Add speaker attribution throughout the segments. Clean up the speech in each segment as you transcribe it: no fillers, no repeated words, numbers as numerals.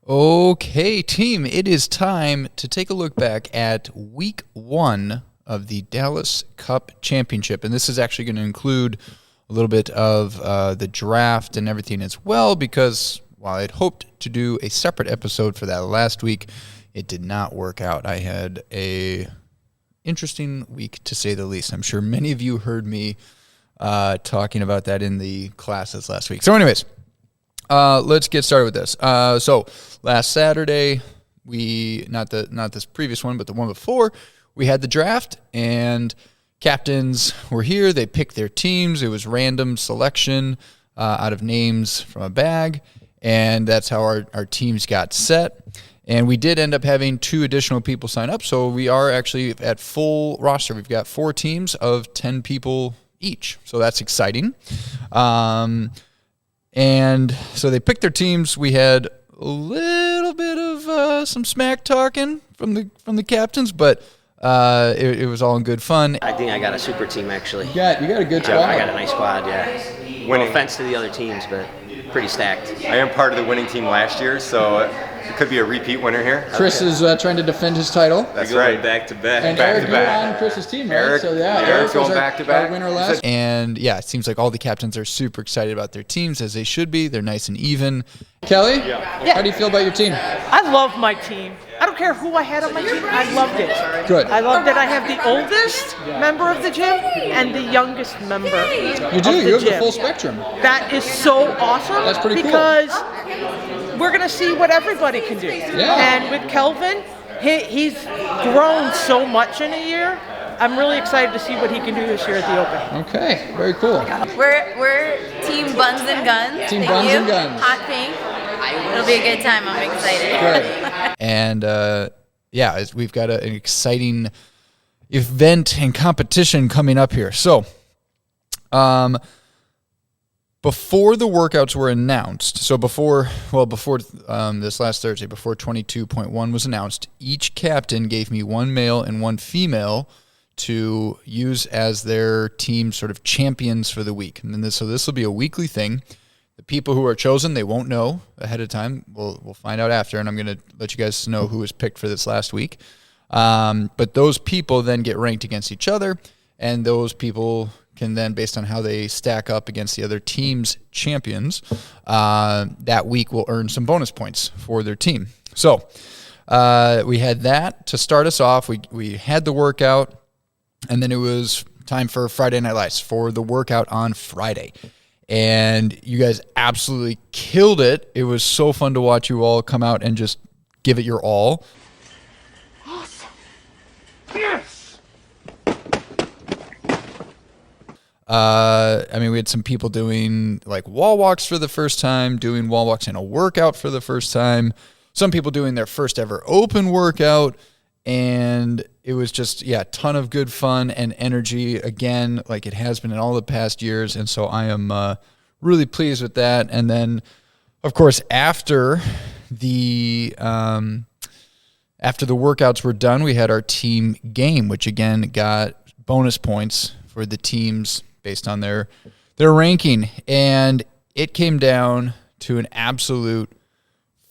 Speaker 1: Okay, team, it is time to take a look back at week 1 of the Dallas Cup Championship. And this is actually going to include a little bit of the draft and everything as well, because while I'd hoped to do a separate episode for that last week, it did not work out. I had a interesting week, to say the least. I'm sure many of you heard me talking about that in the classes last week. So anyways, let's get started with this. So last Saturday, not this previous one, but the one before, we had the draft, and captains were here. They picked their teams. It was random selection out of names from a bag, and that's how our teams got set. And we did end up having 2 additional people sign up, so we are actually at full roster. We've got 4 teams of 10 people each, so that's exciting. And so they picked their teams. We had a little bit of some smack talking from the captains, but it was all in good fun.
Speaker 2: I think I got a super team, actually.
Speaker 1: You got a good squad.
Speaker 2: I got a nice squad, yeah. No offense to the other teams, but pretty stacked.
Speaker 3: I am part of the winning team last year, so it could be a repeat winner here.
Speaker 1: Chris is trying to defend his title.
Speaker 3: That's right.
Speaker 4: Back to back.
Speaker 1: And
Speaker 3: back
Speaker 1: Eric,
Speaker 3: to back.
Speaker 1: you're on Chris's team, right?
Speaker 3: Eric,
Speaker 1: So yeah,
Speaker 3: Eric's
Speaker 1: was
Speaker 3: going back to back.
Speaker 1: Our winner last. And yeah, it seems like all the captains are super excited about their teams, as they should be. They're nice and even. Kelly, how do you feel about your team?
Speaker 5: I love my team. I don't care who I had on my team. I loved it.
Speaker 1: Good.
Speaker 5: I love that I have the oldest member of the gym and the youngest member
Speaker 1: You do.
Speaker 5: of the
Speaker 1: You have the
Speaker 5: gym.
Speaker 1: full spectrum.
Speaker 5: That is so awesome.
Speaker 1: That's pretty cool.
Speaker 5: Because we're going to see what everybody can do.
Speaker 1: Yeah.
Speaker 5: And with Kelvin, he's grown so much in a year. I'm really excited to see what he can do this year at the Open.
Speaker 1: Okay, very cool.
Speaker 6: We're Team Buns and Guns.
Speaker 1: Team
Speaker 6: Thank
Speaker 1: Buns
Speaker 6: you.
Speaker 1: and Guns.
Speaker 6: Hot pink. It'll be a good time. I'm excited.
Speaker 1: Great. And we've got an exciting event and competition coming up here. So, before the workouts were announced, so before this last Thursday, before 22.1 was announced, each captain gave me 1 male and 1 female to use as their team sort of champions for the week. And then so this will be a weekly thing. The people who are chosen, they won't know ahead of time. We'll find out after, and I'm going to let you guys know who was picked for this last week. But those people then get ranked against each other, and those people can then, based on how they stack up against the other team's champions, that week will earn some bonus points for their team. So we had that to start us off. We had the workout, and then it was time for Friday Night Lights for the workout on Friday. And you guys absolutely killed it. It was so fun to watch you all come out and just give it your all.
Speaker 4: Awesome. Yes.
Speaker 1: We had some people doing like wall walks for the first time, doing wall walks in a workout for the first time. Some people doing their first ever open workout. And it was just, a ton of good fun and energy, again, like it has been in all the past years. And so I am really pleased with that. And then, of course, after the workouts were done, we had our team game, which, again, got bonus points for the teams based on their ranking. And it came down to an absolute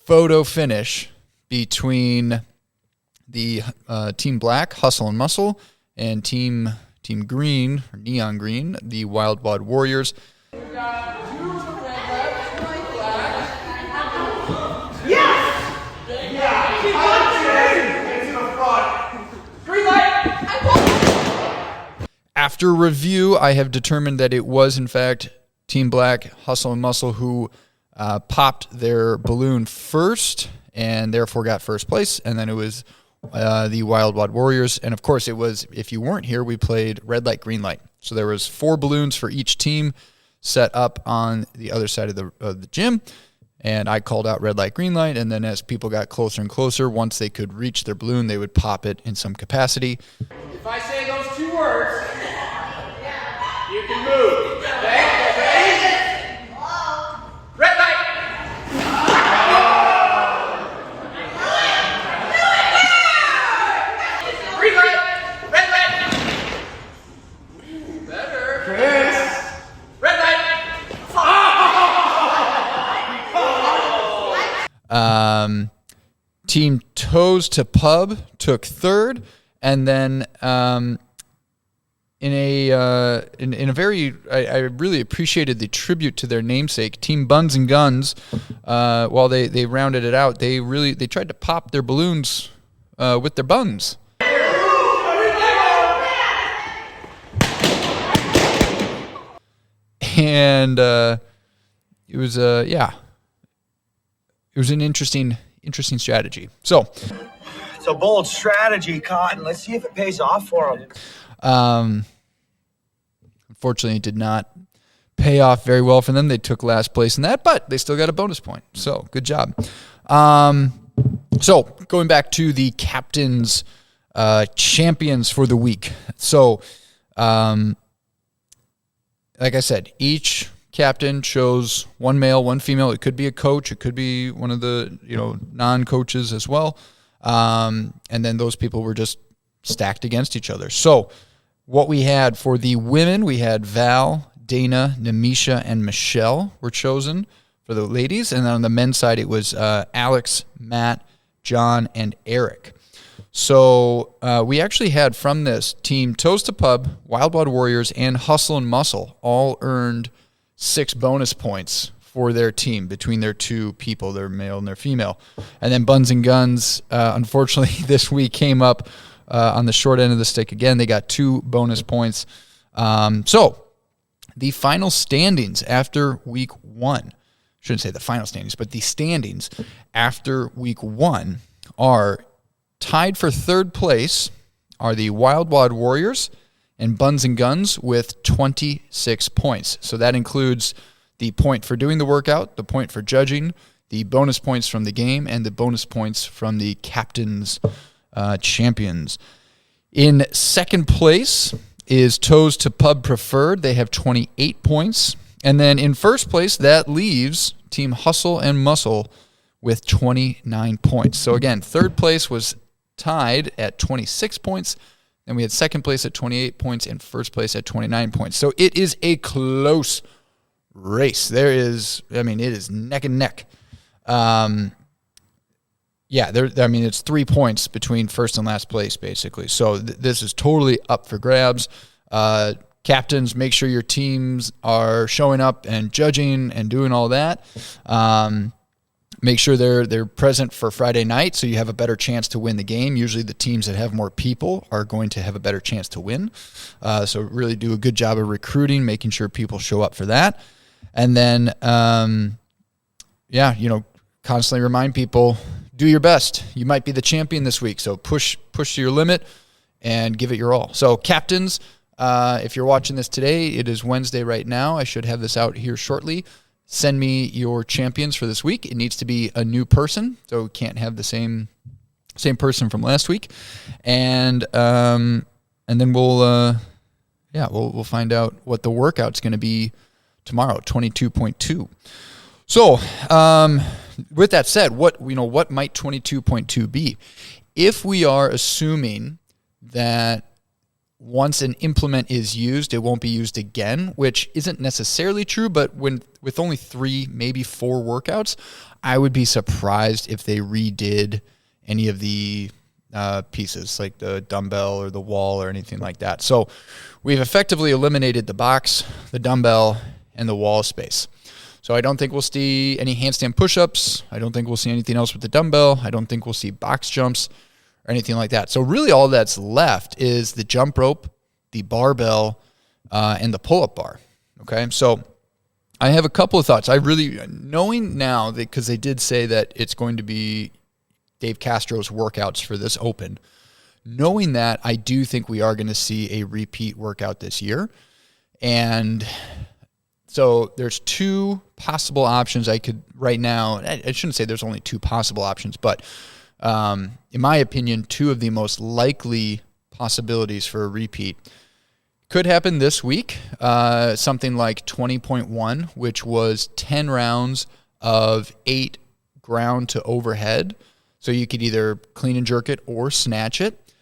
Speaker 1: photo finish between the Team Black, Hustle and Muscle, and Team Green, or Neon Green, the Wild Wad Warriors. After review, I have determined that it was, in fact, Team Black, Hustle and Muscle, who popped their balloon first and therefore got first place, and then it was the Wild Wad Warriors. And of course it was, if you weren't here, we played red light, green light. So there was 4 balloons for each team set up on the other side of the gym. And I called out red light, green light. And then as people got closer and closer, once they could reach their balloon, they would pop it in some capacity.
Speaker 4: If I say those 2 words, you can move. Okay? Ready? Red light. Green light. Red light. Better. Chris. Red light.
Speaker 1: Team Toes to Pub took third, and then in a very, I really appreciated the tribute to their namesake, Team Buns and Guns. While they rounded it out, they tried to pop their balloons with their buns. And it was it was an interesting strategy. So
Speaker 7: it's a bold strategy, Cotton. Let's see if it pays off for them.
Speaker 1: Unfortunately, it did not pay off very well for them. They took last place in that, but they still got a bonus point. So good job. So going back to the captains, champions for the week. So, like I said, each captain chose one male, one female. It could be a coach. It could be one of the non-coaches as well. And then those people were just stacked against each other. So what we had for the women, we had Val, Dana, Namisha, and Michelle were chosen for the ladies. And then on the men's side, it was Alex, Matt, John, and Eric. So we actually had from this Team Toes to Pub, Wild Wild Warriors, and Hustle and Muscle all earned 6 bonus points for their team between their two people, their male and their female. And then Buns and Guns, unfortunately, this week came up on the short end of the stick again. They got 2 bonus points. So the final standings after week 1, shouldn't say the final standings, but the standings after week 1 are tied for third place are the Wild Wild Warriors and Buns and Guns with 26 points. So that includes the point for doing the workout, the point for judging, the bonus points from the game, and the bonus points from the captain's champions. In second place is Toes to Pub Preferred. They have 28 points. And then in first place, that leaves Team Hustle and Muscle with 29 points. So again, third place was tied at 26 points. Then we had second place at 28 points and first place at 29 points. So it is a close race. It is neck and neck. It's 3 points between first and last place, basically. So this is totally up for grabs. Captains, make sure your teams are showing up and judging and doing all that. Make sure they're present for Friday night so you have a better chance to win the game. Usually the teams that have more people are going to have a better chance to win. So really do a good job of recruiting, making sure people show up for that. And then, constantly remind people, do your best. You might be the champion this week, so push to your limit and give it your all. So captains, if you're watching this today, it is Wednesday right now. I should have this out here shortly. Send me your champions for this week. It needs to be a new person, so we can't have the same person from last week. And then we'll find out what the workout's going to be tomorrow, 22.2. So, with that said, what might 22.2 be? If we are assuming that once an implement is used, it won't be used again, which isn't necessarily true, but with only 3, maybe 4 workouts, I would be surprised if they redid any of the pieces, like the dumbbell or the wall or anything like that. So we've effectively eliminated the box, the dumbbell, and the wall space. So I don't think we'll see any handstand push-ups. I don't think we'll see anything else with the dumbbell. I don't think we'll see box jumps or anything like that. So really all that's left is the jump rope, the barbell, and the pull-up bar. Okay, so I have a couple of thoughts. I really, knowing now, because they did say that it's going to be Dave Castro's workouts for this Open, knowing that, I do think we are going to see a repeat workout this year. And so there's 2 possible options I could right now. I shouldn't say there's only 2 possible options, but in my opinion, 2 of the most likely possibilities for a repeat could happen this week. Something like 20.1, which was 10 rounds of 8 ground to overhead. So you could either clean and jerk it or snatch it.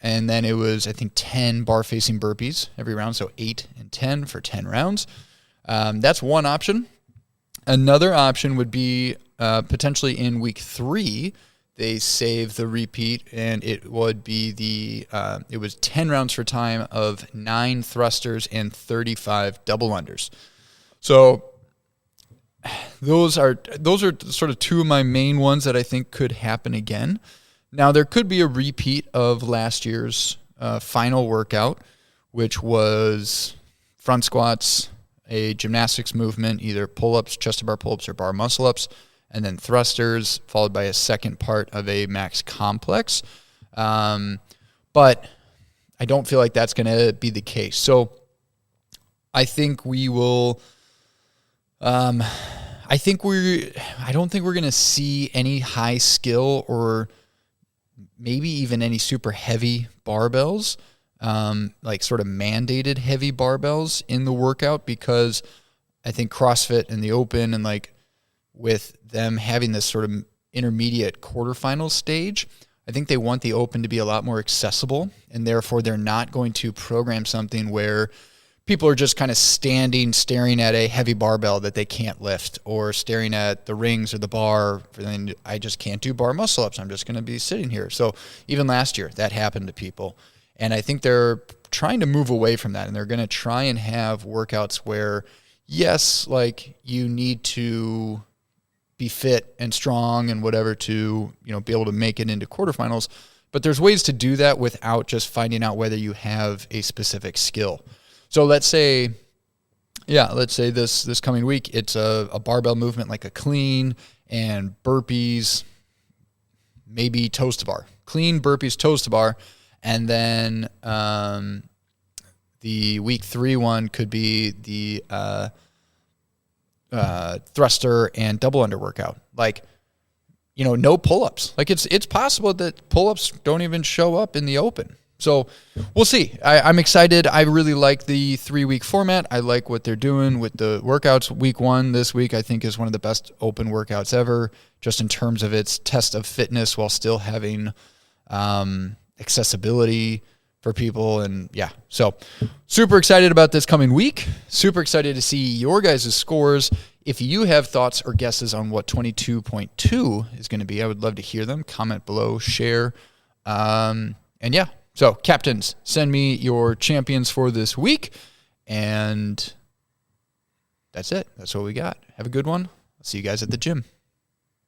Speaker 1: And then it was, I think, 10 bar-facing burpees every round, so 8 and 10 for 10 rounds. That's one option. Another option would be potentially in week 3, they save the repeat, and it would be it was 10 rounds for time of 9 thrusters and 35 double unders. So those are sort of two of my main ones that I think could happen again. Now, there could be a repeat of last year's final workout, which was front squats, a gymnastics movement, either pull-ups, chest-to-bar pull-ups, or bar muscle-ups, and then thrusters, followed by a second part of a max complex. But I don't feel like that's going to be the case. So I think we will... I don't think we're going to see any high skill or maybe even any super heavy barbells, like sort of mandated heavy barbells in the workout, because I think CrossFit and the Open, and like with them having this sort of intermediate quarterfinal stage, I think they want the Open to be a lot more accessible, and therefore they're not going to program something where people are just kind of staring at a heavy barbell that they can't lift, or staring at the rings or the bar, and I just can't do bar muscle-ups. I'm just going to be sitting here. So even last year, that happened to people. And I think they're trying to move away from that, and they're going to try and have workouts where, yes, like you need to be fit and strong and whatever to, be able to make it into quarterfinals, but there's ways to do that without just finding out whether you have a specific skill. So let's say this coming week, it's a barbell movement like a clean and burpees, maybe toes to bar. Clean, burpees, toes to bar. And then the week 3 one could be the thruster and double under workout. Like, no pull-ups. Like it's possible that pull-ups don't even show up in the Open. So we'll see. I'm excited. I really like the 3-week format. I like what they're doing with the workouts. Week 1 this week, I think, is one of the best Open workouts ever, just in terms of its test of fitness while still having accessibility for people. And yeah, so super excited about this coming week. Super excited to see your guys' scores. If you have thoughts or guesses on what 22.2 is going to be, I would love to hear them. Comment below, share. And yeah. So, captains, send me your champions for this week, and that's it. That's what we got. Have a good one. I'll see you guys at the gym.